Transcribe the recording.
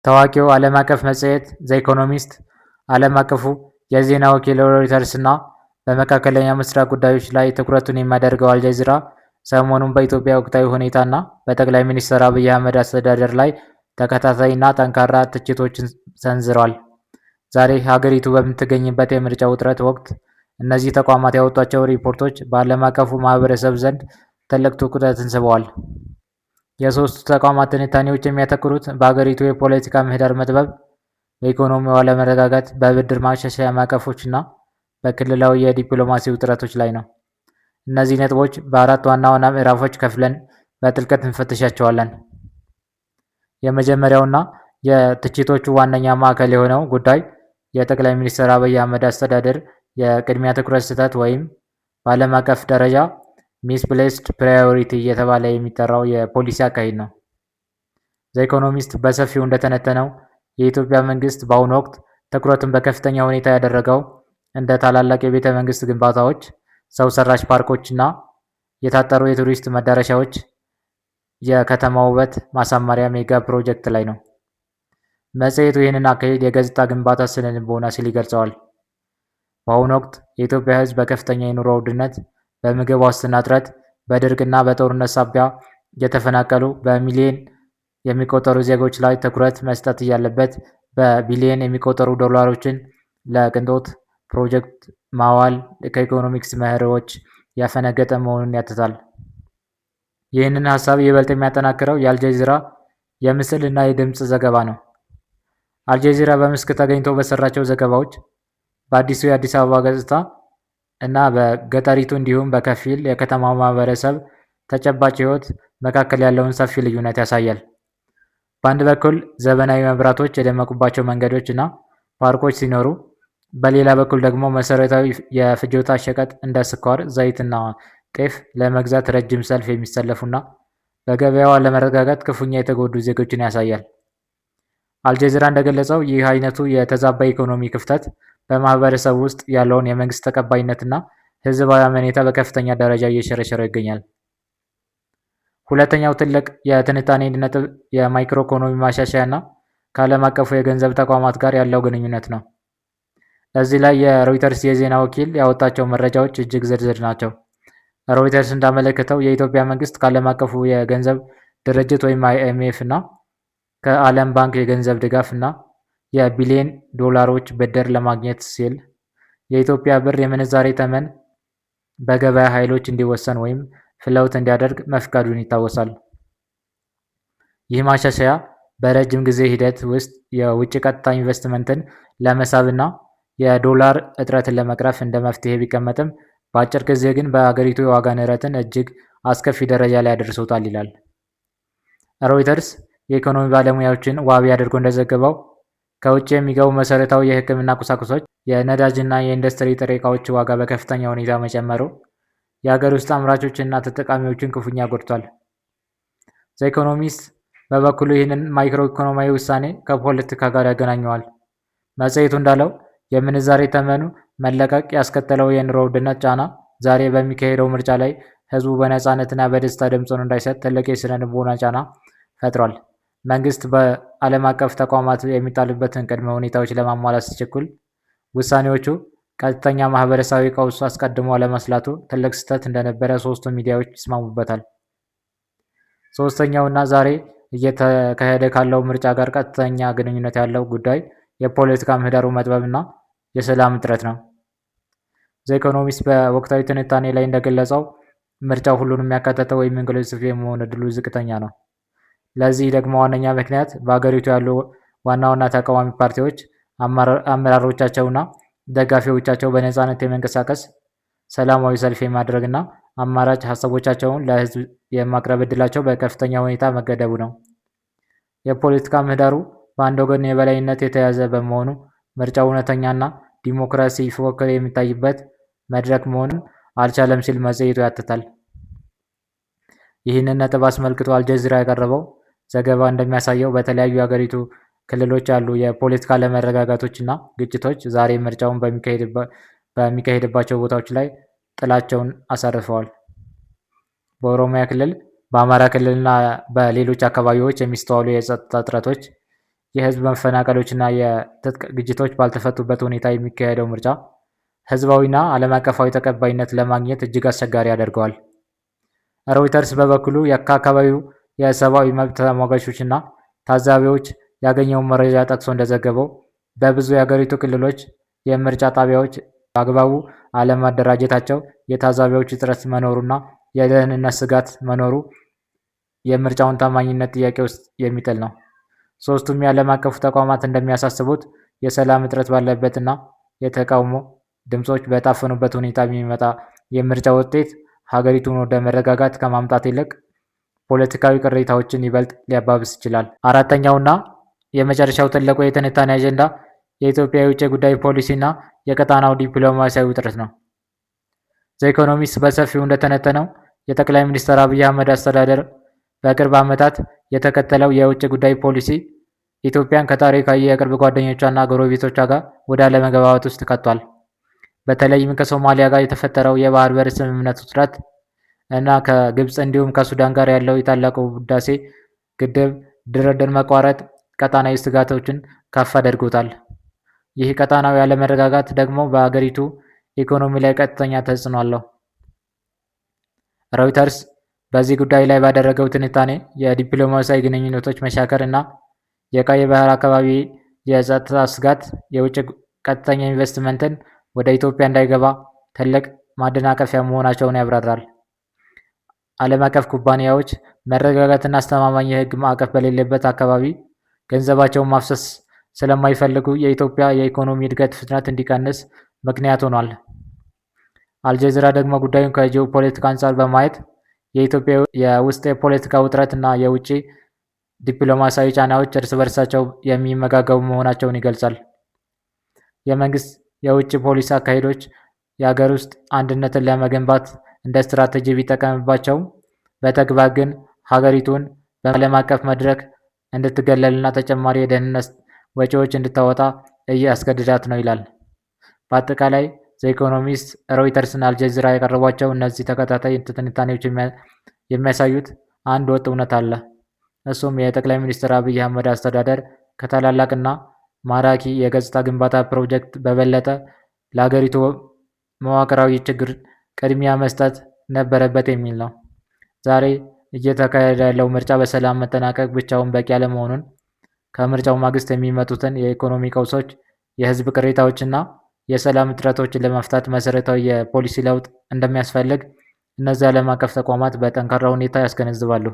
ታዋቂው ዓለም አቀፍ መጽሔት ዘ ኢኮኖሚስት፣ ዓለም አቀፉ የዜና ወኪል ሮይተርስ እና በመካከለኛው ምስራቅ ጉዳዮች ላይ ትኩረቱን የሚያደርገው አልጀዚራ ሰሞኑን በኢትዮጵያ ወቅታዊ ሁኔታ እና በጠቅላይ ሚኒስትር አብይ አህመድ አስተዳደር ላይ ተከታታይ እና ጠንካራ ትችቶችን ሰንዝሯል። ዛሬ ሀገሪቱ በምትገኝበት የምርጫ ውጥረት ወቅት እነዚህ ተቋማት ያወጧቸው ሪፖርቶች በዓለም አቀፉ ማህበረሰብ ዘንድ ትልቅ ትኩረትን ስበዋል። የሶስቱ ተቋማት ትንታኔዎች የሚያተኩሩት በሀገሪቱ የፖለቲካ ምህዳር መጥበብ፣ በኢኮኖሚው አለመረጋጋት፣ በብድር ማሻሻያ ማዕቀፎች እና በክልላዊ የዲፕሎማሲ ውጥረቶች ላይ ነው። እነዚህ ነጥቦች በአራት ዋና ዋና ምዕራፎች ከፍለን በጥልቀት እንፈትሻቸዋለን። የመጀመሪያውና የትችቶቹ ዋነኛ ማዕከል የሆነው ጉዳይ የጠቅላይ ሚኒስትር አብይ አህመድ አስተዳደር የቅድሚያ ትኩረት ስህተት ወይም በዓለም አቀፍ ደረጃ ሚስፕሌስድ ፕራዮሪቲ እየተባለ የሚጠራው የፖሊሲ አካሄድ ነው። ዘ ኢኮኖሚስት በሰፊው እንደተነተነው የኢትዮጵያ መንግስት በአሁኑ ወቅት ትኩረቱን በከፍተኛ ሁኔታ ያደረገው እንደ ታላላቅ የቤተ መንግስት ግንባታዎች፣ ሰው ሰራሽ ፓርኮች እና የታጠሩ የቱሪስት መዳረሻዎች የከተማ ውበት ማሳመሪያ ሜጋ ፕሮጀክት ላይ ነው። መጽሔቱ ይህንን አካሄድ የገጽታ ግንባታ ስነ ልቦና ሲል ይገልጸዋል። በአሁኑ ወቅት የኢትዮጵያ ሕዝብ በከፍተኛ የኑሮ ውድነት፣ በምግብ ዋስትና እጥረት፣ በድርቅና በጦርነት ሳቢያ የተፈናቀሉ በሚሊዮን የሚቆጠሩ ዜጎች ላይ ትኩረት መስጠት እያለበት በቢሊዮን የሚቆጠሩ ዶላሮችን ለቅንጦት ፕሮጀክት ማዋል ከኢኮኖሚክስ መርሆዎች ያፈነገጠ መሆኑን ያትታል። ይህንን ሀሳብ ይበልጥ የሚያጠናክረው የአልጀዚራ የምስል እና የድምፅ ዘገባ ነው። አልጀዚራ በመስክ ተገኝቶ በሰራቸው ዘገባዎች በአዲሱ የአዲስ አበባ ገጽታ እና በገጠሪቱ እንዲሁም በከፊል የከተማው ማህበረሰብ ተጨባጭ ሕይወት መካከል ያለውን ሰፊ ልዩነት ያሳያል። በአንድ በኩል ዘመናዊ መብራቶች የደመቁባቸው መንገዶች እና ፓርኮች ሲኖሩ፣ በሌላ በኩል ደግሞ መሰረታዊ የፍጆታ ሸቀጥ እንደ ስኳር፣ ዘይትና ጤፍ ለመግዛት ረጅም ሰልፍ የሚሰለፉና በገበያው አለመረጋጋት ክፉኛ የተጎዱ ዜጎችን ያሳያል። አልጀዚራ እንደገለጸው ይህ አይነቱ የተዛባ ኢኮኖሚ ክፍተት በማህበረሰቡ ውስጥ ያለውን የመንግስት ተቀባይነትና ህዝባዊ አመኔታ በከፍተኛ ደረጃ እየሸረሸረው ይገኛል። ሁለተኛው ትልቅ የትንታኔ ነጥብ የማይክሮ ኢኮኖሚ ማሻሻያና ከዓለም አቀፉ የገንዘብ ተቋማት ጋር ያለው ግንኙነት ነው። እዚህ ላይ የሮይተርስ የዜና ወኪል ያወጣቸው መረጃዎች እጅግ ዝርዝር ናቸው። ሮይተርስ እንዳመለከተው የኢትዮጵያ መንግስት ከዓለም አቀፉ የገንዘብ ድርጅት ወይም IMF እና ከዓለም ባንክ የገንዘብ ድጋፍ እና የቢሊዮን ዶላሮች ብድር ለማግኘት ሲል የኢትዮጵያ ብር የምንዛሬ ተመን በገበያ ኃይሎች እንዲወሰን ወይም ፍለውት እንዲያደርግ መፍቀዱን ይታወሳል። ይህ ማሻሻያ በረጅም ጊዜ ሂደት ውስጥ የውጭ ቀጥታ ኢንቨስትመንትን ለመሳብና የዶላር እጥረትን ለመቅረፍ እንደ መፍትሄ ቢቀመጥም በአጭር ጊዜ ግን በአገሪቱ የዋጋ ንረትን እጅግ አስከፊ ደረጃ ላይ ያደርሶታል ይላል። ሮይተርስ የኢኮኖሚ ባለሙያዎችን ዋቢ አድርጎ እንደዘገበው ከውጭ የሚገቡ መሰረታዊ የሕክምና ቁሳቁሶች፣ የነዳጅና የኢንዱስትሪ ጥሬ ዕቃዎች ዋጋ በከፍተኛ ሁኔታ መጨመሩ የሀገር ውስጥ አምራቾችና ተጠቃሚዎችን ክፉኛ ጎድቷል። ዘ ኢኮኖሚስት በበኩሉ ይህንን ማይክሮ ኢኮኖሚያዊ ውሳኔ ከፖለቲካ ጋር ያገናኘዋል። መጽሔቱ እንዳለው የምንዛሬ ተመኑ መለቀቅ ያስከተለው የኑሮ ውድነት ጫና ዛሬ በሚካሄደው ምርጫ ላይ ህዝቡ በነፃነትና በደስታ ድምፁን እንዳይሰጥ ትልቅ የስነ ልቦና ጫና ፈጥሯል። መንግስት በዓለም አቀፍ ተቋማት የሚጣሉበትን ቅድመ ሁኔታዎች ለማሟላት ሲቸኩል ውሳኔዎቹ ቀጥተኛ ማህበረሰባዊ ቀውስ አስቀድሞ አለመስላቱ ትልቅ ስህተት እንደነበረ ሶስቱ ሚዲያዎች ይስማሙበታል። ሶስተኛውና ዛሬ እየተካሄደ ካለው ምርጫ ጋር ቀጥተኛ ግንኙነት ያለው ጉዳይ የፖለቲካ ምህዳሩ መጥበብና የሰላም እጥረት ነው። ዘ ኢኮኖሚስት በወቅታዊ ትንታኔ ላይ እንደገለጸው ምርጫው ሁሉንም ያካተተ ወይም ኢንክሉሲቭ የመሆን እድሉ ዝቅተኛ ነው። ለዚህ ደግሞ ዋነኛ ምክንያት በአገሪቱ ያሉ ዋና ዋና ተቃዋሚ ፓርቲዎች አመራሮቻቸውና ደጋፊዎቻቸው በነፃነት የመንቀሳቀስ፣ ሰላማዊ ሰልፍ የማድረግና አማራጭ ሀሳቦቻቸውን ለህዝብ የማቅረብ እድላቸው በከፍተኛ ሁኔታ መገደቡ ነው። የፖለቲካ ምህዳሩ በአንድ ወገን የበላይነት የተያዘ በመሆኑ ምርጫው እውነተኛና ዲሞክራሲ ፉክክር የሚታይበት መድረክ መሆን አልቻለም ሲል መጽሔቱ ያትታል። ይህንን ነጥብ አስመልክቶ አልጀዚራ ያቀረበው ዘገባ እንደሚያሳየው በተለያዩ የአገሪቱ ክልሎች ያሉ የፖለቲካ አለመረጋጋቶችና ግጭቶች ዛሬ ምርጫውን በሚካሄድባቸው ቦታዎች ላይ ጥላቸውን አሳርፈዋል። በኦሮሚያ ክልል፣ በአማራ ክልልና በሌሎች አካባቢዎች የሚስተዋሉ የጸጥታ እጥረቶች የህዝብ መፈናቀሎችና የትጥቅ ግጭቶች ባልተፈቱበት ሁኔታ የሚካሄደው ምርጫ ህዝባዊና ዓለም አቀፋዊ ተቀባይነት ለማግኘት እጅግ አስቸጋሪ ያደርገዋል። ሮይተርስ በበኩሉ ከአካባቢው የሰብአዊ መብት ተሟጋቾችና ታዛቢዎች ያገኘውን መረጃ ጠቅሶ እንደዘገበው በብዙ የአገሪቱ ክልሎች የምርጫ ጣቢያዎች በአግባቡ አለመደራጀታቸው፣ የታዛቢዎች እጥረት መኖሩና የደህንነት ስጋት መኖሩ የምርጫውን ታማኝነት ጥያቄ ውስጥ የሚጥል ነው። ሦስቱም የዓለም አቀፉ ተቋማት እንደሚያሳስቡት የሰላም እጥረት ባለበትና የተቃውሞ ድምፆች በታፈኑበት ሁኔታ የሚመጣ የምርጫ ውጤት ሀገሪቱን ወደ መረጋጋት ከማምጣት ይልቅ ፖለቲካዊ ቅሬታዎችን ይበልጥ ሊያባብስ ይችላል። አራተኛውና የመጨረሻው ትልቁ የትንታኔ አጀንዳ የኢትዮጵያ የውጭ ጉዳይ ፖሊሲና የቀጣናው ዲፕሎማሲያዊ ውጥረት ነው። ዘ ኢኮኖሚስት በሰፊው እንደተነተነው የጠቅላይ ሚኒስትር አብይ አህመድ አስተዳደር በቅርብ ዓመታት የተከተለው የውጭ ጉዳይ ፖሊሲ ኢትዮጵያን ከታሪካዊ የቅርብ ጓደኞቿና ጎረቤቶቿ ጋር ወደ አለመግባባት ውስጥ ከቷል። በተለይም ከሶማሊያ ጋር የተፈጠረው የባህር በር ስምምነት ውጥረት እና ከግብፅ እንዲሁም ከሱዳን ጋር ያለው የታላቁ ህዳሴ ግድብ ድርድር መቋረጥ ቀጣናዊ ስጋቶችን ከፍ አድርጎታል። ይህ ቀጣናዊ አለመረጋጋት ደግሞ በአገሪቱ ኢኮኖሚ ላይ ቀጥተኛ ተጽዕኖ አለው። ሮይተርስ በዚህ ጉዳይ ላይ ባደረገው ትንታኔ የዲፕሎማሲያዊ ግንኙነቶች መሻከር እና የቀይ ባህር አካባቢ የጸጥታ ስጋት የውጭ ቀጥተኛ ኢንቨስትመንትን ወደ ኢትዮጵያ እንዳይገባ ትልቅ ማደናቀፊያ መሆናቸውን ያብራራል። ዓለም አቀፍ ኩባንያዎች መረጋጋትና አስተማማኝ የህግ ማዕቀፍ በሌለበት አካባቢ ገንዘባቸውን ማፍሰስ ስለማይፈልጉ የኢትዮጵያ የኢኮኖሚ እድገት ፍጥነት እንዲቀንስ ምክንያት ሆኗል። አልጀዚራ ደግሞ ጉዳዩን ከጂኦፖለቲካ አንጻር በማየት የኢትዮጵያ የውስጥ የፖለቲካ ውጥረት እና የውጭ ዲፕሎማሲያዊ ጫናዎች እርስ በርሳቸው የሚመጋገቡ መሆናቸውን ይገልጻል። የመንግስት የውጭ ፖሊሲ አካሄዶች የሀገር ውስጥ አንድነትን ለመገንባት እንደ ስትራቴጂ ቢጠቀምባቸውም በተግባር ግን ሀገሪቱን በዓለም አቀፍ መድረክ እንድትገለልና ተጨማሪ የደህንነት ወጪዎች እንድታወጣ እያስገድዳት ነው ይላል። በአጠቃላይ ዘ ኢኮኖሚስት፣ ሮይተርስና አልጀዚራ ያቀረቧቸው እነዚህ ተከታታይ ትንታኔዎች የሚያሳዩት አንድ ወጥ እውነት አለ። እሱም የጠቅላይ ሚኒስትር አብይ አህመድ አስተዳደር ከታላላቅና ማራኪ የገጽታ ግንባታ ፕሮጀክት በበለጠ ለሀገሪቱ መዋቅራዊ ችግር ቅድሚያ መስጠት ነበረበት የሚል ነው። ዛሬ እየተካሄደ ያለው ምርጫ በሰላም መጠናቀቅ ብቻውን በቂ አለመሆኑን፣ ከምርጫው ማግስት የሚመጡትን የኢኮኖሚ ቀውሶች፣ የህዝብ ቅሬታዎችና የሰላም እጥረቶችን ለመፍታት መሰረታዊ የፖሊሲ ለውጥ እንደሚያስፈልግ እነዚህ ዓለም አቀፍ ተቋማት በጠንካራ ሁኔታ ያስገነዝባሉ።